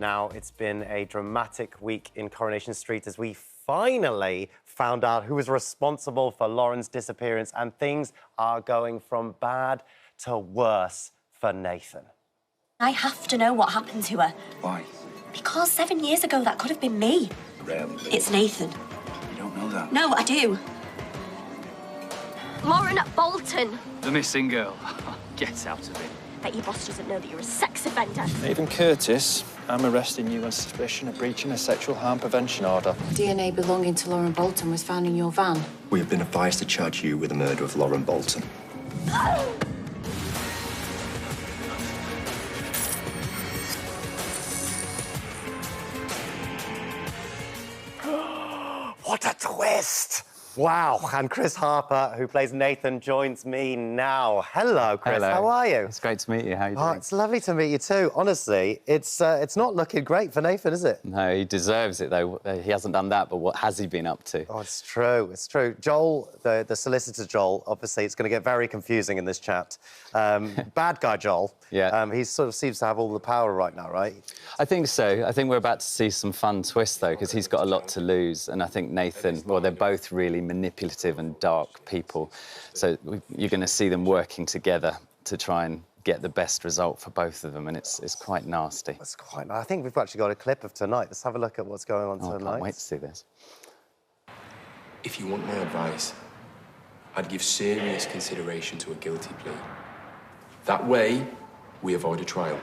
Now, it's been a dramatic week in Coronation Street as we finally found out who was responsible for Lauren's disappearance, and things are going from bad to worse for Nathan. I have to know what happened to her. Why? Because 7 years ago, that could have been me. Really? It's Nathan. You don't know that? No, I do. Lauren Bolton. The missing girl. Get out of it. Bet your boss doesn't know that you're a sex offender. Nathan Curtis, I'm arresting you on suspicion of breaching a sexual harm prevention order. DNA belonging to Lauren Bolton was found in your van. We have been advised to charge you with the murder of Lauren Bolton. What a twist! Wow, and Chris Harper, who plays Nathan, joins me now. Hello, Chris. Hello. How are you? It's great to meet you. How are you doing? Oh, it's lovely to meet you too. Honestly, it's not looking great for Nathan, is it? No, he deserves it, though. He hasn't done that, but what has he been up to? Oh, it's true. It's true. Joel, the solicitor Joel, obviously, it's going to get very confusing in this chat. Bad guy Joel. Yeah. He sort of seems to have all the power right now, right? I think so. I think we're about to see some fun twists, though, because he's got a lot to lose. And I think Nathan, well, they're both really manipulative and dark people. So you're going to see them working together to try and get the best result for both of them, and it's quite nasty. It's quite nice. I think we've actually got a clip of tonight. Let's have a look at what's going on tonight. I can't wait to see this. If you want my advice, I'd give serious consideration to a guilty plea. That way, we avoid a trial.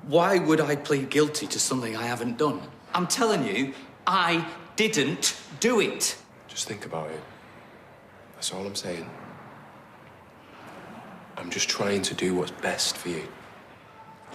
Why would I plead guilty to something I haven't done? I'm telling you, I didn't do it. Just think about it. That's all I'm saying. I'm just trying to do what's best for you.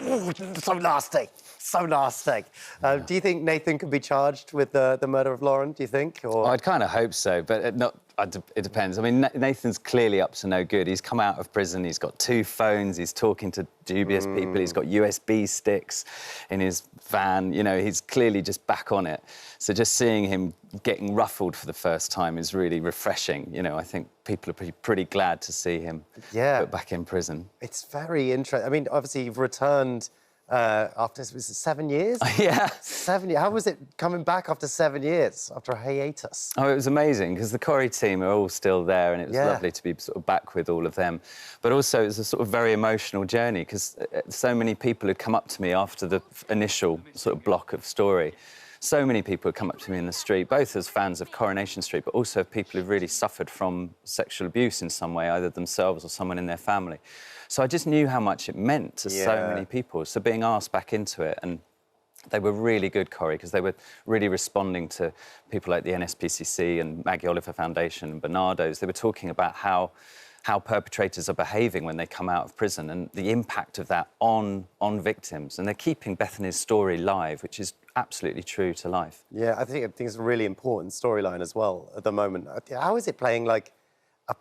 Ooh, so nasty. So nasty. Do you think Nathan could be charged with the murder of Lauren, do you think? Or... I'd kind of hope so, but it depends. I mean, Nathan's clearly up to no good. He's come out of prison, he's got 2 phones, he's talking to dubious people, he's got USB sticks in his van. You know, he's clearly just back on it. So just seeing him getting ruffled for the first time is really refreshing. You know, I think people are pretty glad to see him put back in prison. It's very interesting. I mean, obviously, you've returned after, was it 7 years? Yeah. 7 years. How was it coming back after 7 years, after a hiatus? Oh, it was amazing, because the Corrie team are all still there, and it was lovely to be sort of back with all of them. But also, it was a sort of very emotional journey, because so many people had come up to me after the initial sort of block of story. So many people had come up to me in the street, both as fans of Coronation Street, but also people who've really suffered from sexual abuse in some way, either themselves or someone in their family. So I just knew how much it meant to so many people. So being asked back into it, and they were really good, Corrie, because they were really responding to people like the NSPCC and Maggie Oliver Foundation and Bernardo's. They were talking about how perpetrators are behaving when they come out of prison and the impact of that on victims. And they're keeping Bethany's story live, which is absolutely true to life. Yeah, I think it's a really important storyline as well at the moment. How is it playing, like, a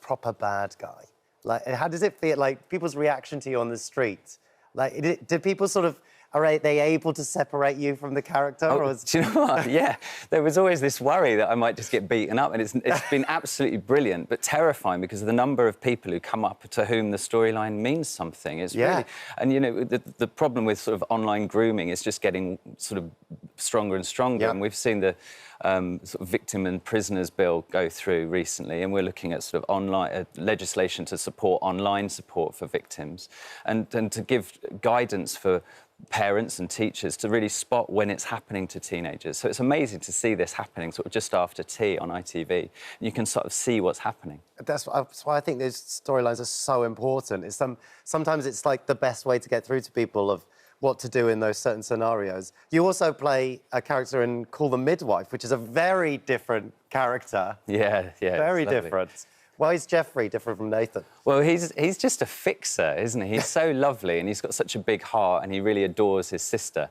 proper bad guy? Like, how does it feel, like, people's reaction to you on the street? Like, did people sort of... Are they able to separate you from the character? Oh, do you know what? Yeah, there was always this worry that I might just get beaten up, and it's been absolutely brilliant, but terrifying because of the number of people who come up to whom the storyline means something. It's really... And, you know, the problem with sort of online grooming is just getting sort of stronger and stronger, and we've seen the sort of victim and prisoners bill go through recently, and we're looking at sort of online legislation to support online support for victims and to give guidance for parents and teachers to really spot when it's happening to teenagers. So it's amazing to see this happening sort of just after tea on ITV. You can sort of see what's happening. That's why I think those storylines are so important. Sometimes it's like the best way to get through to people of what to do in those certain scenarios. You also play a character in Call the Midwife, which is a very different character. Yeah. Very different. Why is Jeffrey different from Nathan? Well, he's just a fixer, isn't he? He's so lovely, and he's got such a big heart, and he really adores his sister.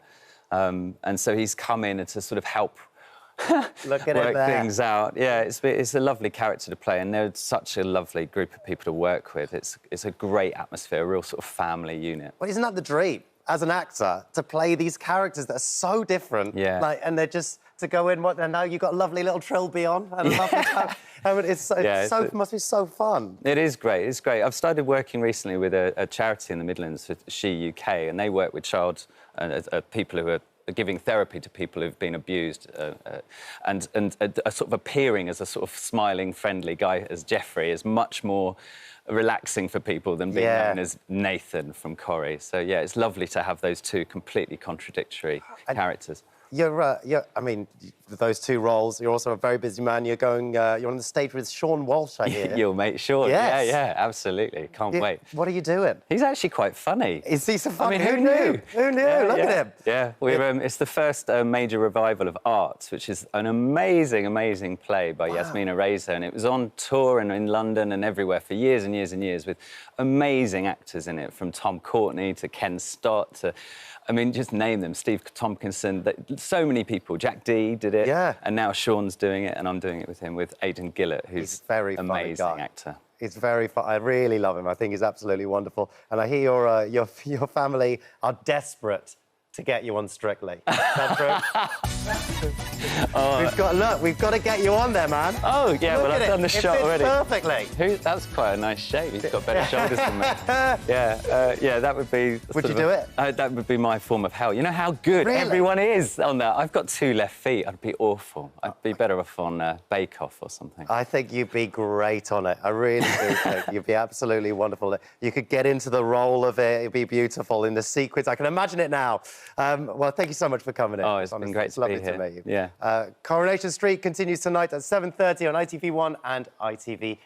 And so he's come in to sort of help work things out. Yeah, it's a lovely character to play, and they're such a lovely group of people to work with. It's a great atmosphere, a real sort of family unit. Well, isn't that the dream, as an actor, to play these characters that are so different? Yeah. Like, and they're just... to go in, and now you've got a lovely little trilby on. And a lovely it must be so fun. It is great, it's great. I've started working recently with a charity in the Midlands, She UK, and they work with child people who are giving therapy to people who've been abused, and sort of appearing as a sort of smiling, friendly guy as Jeffrey is much more relaxing for people than being known as Nathan from Corrie. So, yeah, it's lovely to have those two completely contradictory characters. I mean, those two roles. You're also a very busy man. You're on the stage with Sean Walsh, I hear. Your mate Sean. Yes. Yeah, absolutely. Can't wait. What are you doing? He's actually quite funny. Is he so funny? I mean, who knew? Who knew? Look at him. Yeah, it's the first major revival of Arts, which is an amazing, amazing play by Yasmina Reza, and it was on tour and in London and everywhere for years and years and years with amazing actors in it, from Tom Courtenay to Ken Stott to, I mean, just name them, Steve Tompkinson, so many people. Jack Dee did it. Yeah. And now Sean's doing it, and I'm doing it with him, with Aidan Gillett, who's a very amazing funny guy. actor. He's very fun. I really love him. I think he's absolutely wonderful. And I hear your family are desperate to get you on Strictly. Is that true? We've got to get you on there, man. Oh, yeah, Look well, I've done the shot already. Perfectly. That's quite a nice shape. He's got better shoulders than me. Yeah, that would be... Would you do it? That would be my form of hell. You know how good everyone is on that? I've got 2 left feet. I'd be awful. I'd be better off on Bake Off or something. I think you'd be great on it. I really do think you'd be absolutely wonderful. You could get into the role of it. It'd be beautiful in the sequence. I can imagine it now. Well, thank you so much for coming in. Oh, it's been great to be here. It's lovely to meet you. Yeah. Coronation Street continues tonight at 7:30 on ITV1 and ITVX.